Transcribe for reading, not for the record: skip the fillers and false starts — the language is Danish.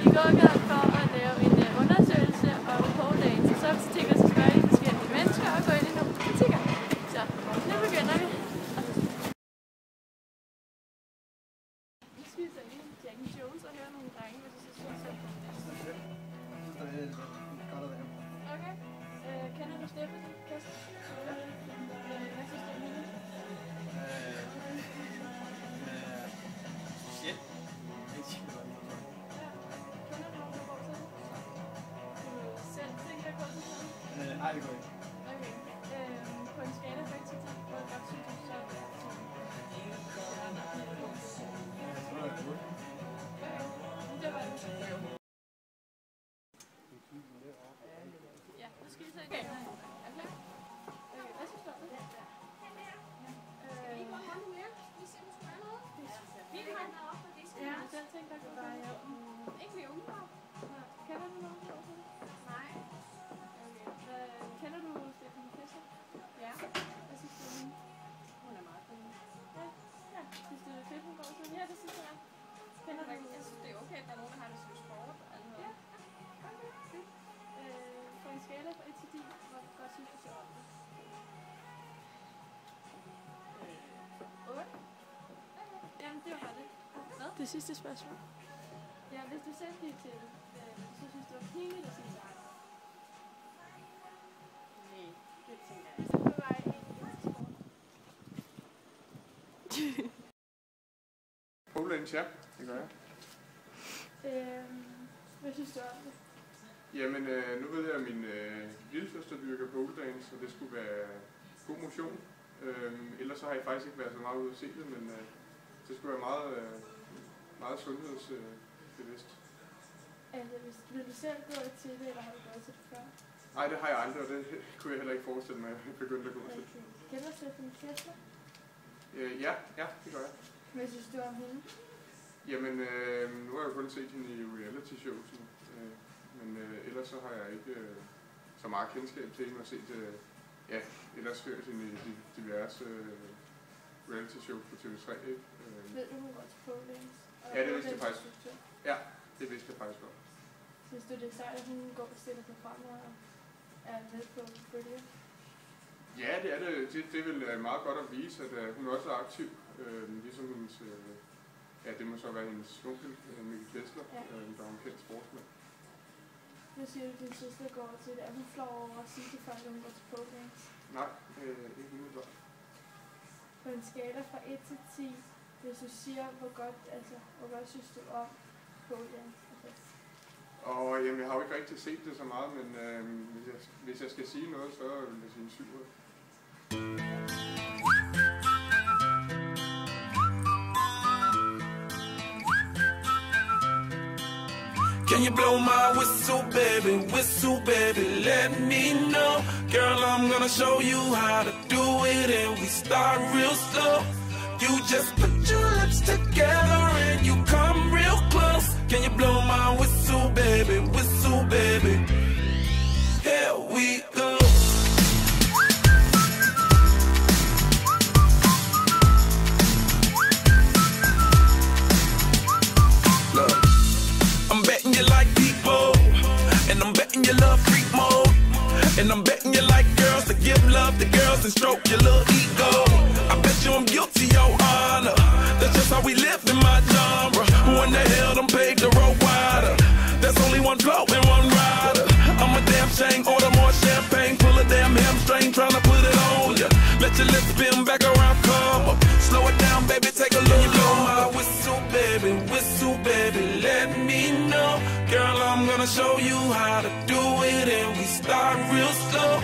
I går i gang for at lave en undersøgelse om pole dance, så tænker jeg at spørge de forskellige mennesker og gå ind i nogle butikker. Så nu begynder vi. Nu spiser jeg lige Jack and Jones og hører nogle drenge, hvis de så selv på det. Okay. Kender du Steffen? Kasper? Hvad synes du om hende? Shit. Nej, det går ikke. Okay. På en skala fra 1 til 10, hvor godt synes du så? Det var det. Ja, nu skal vi se. Okay. Er du klar? Okay, hvad synes du om det? Skal vi ikke holde hånden mere? Vi ser, om du skal have noget. Vi har noget op på det. Ja, jeg selv tænkte, der kunne være jo. Ikke mere umiddelbart. Kender du nogen? Nej. Kender du Steffen Kessler? Ja. Hvad synes du om hende? Hun er meget fin. Ja. Synes du det er fedt, hun går sådan? Ja, det synes jeg. Kender du? Jeg synes, det er okay, at der er nogen, der har det som sport. Ja. Okay, fedt. På en skala fra 1 til 10, hvor godt synes du så om det? 8? Jamen, det var bare det. Hvad? Det sidste spørgsmål. Ja, hvis du selv gik til det, så synes du, det var pinligt at sige nej. Det tænker jeg. Så på vej ind til sport. Pole dance, ja. Det gør jeg. Hvad synes du om det? Jamen, nu ved jeg, at min lillesøster dyrker pole dance, og det skulle være god motion. Ellers så har jeg faktisk ikke været så meget ude at se det, men det skulle være meget sundhedsbevidst. Altså, vil du selv gå til det, eller har du gået til det før? Nej, det har jeg aldrig, og det kunne jeg heller ikke forestille mig, at jeg begyndte at gå til. Kender du Steffen Kessler? Ja, det gør jeg. Hvad synes du om hende? Jamen, nu har jeg jo kun set hende i reality shows nu, men ellers så har jeg ikke så meget kendskab til hende og set, ellers hørt hende i diverse reality shows på TV3, ikke? Ved du, hun går til pole dance? Ja, det vidste jeg faktisk. Ja, det vidste jeg faktisk godt. Synes du, det er sejt, at hun går og stiller sig frem og er med på bølge? Ja, det er det. Det er vel meget godt at vise, at hun også er aktiv. Ligesom hendes, det må så være hendes onkel, Mikkel Kessler, der er en kendt sportsmand. Hvad siger du, din søster går til det? Er hun flov over at sige til folk, at hun går til pole dance? Nej, ikke umiddelbart. På en skala fra 1 til 10, hvis du siger, hvor godt synes du om pole dance? Jamen, jeg har jo ikke rigtig set det så meget, men hvis jeg skal sige noget, så vil jeg sige en 7. Can you blow my whistle baby, let me know. Girl, I'm gonna show you how to do it, and we start real slow. You just put your lips together and you come real close. Can you blow my whistle baby, here we go. Look, I'm betting you like people, and I'm betting you love freak mode, and I'm betting you like girls to give love to girls and stroke your little ego. I bet you I'm guilty, your honor. That's just how we live in my genre. Who in the hell done paved the road wider? There's only one flow and one rider. I'm a damn shame, order more champagne, pull a damn hamstring, tryna put it on ya. Let your lips spin back around, come up. Slow it down, baby, take a look. You blow my whistle, baby, let me know. Girl, I'm gonna show you how to do it, and we start real slow.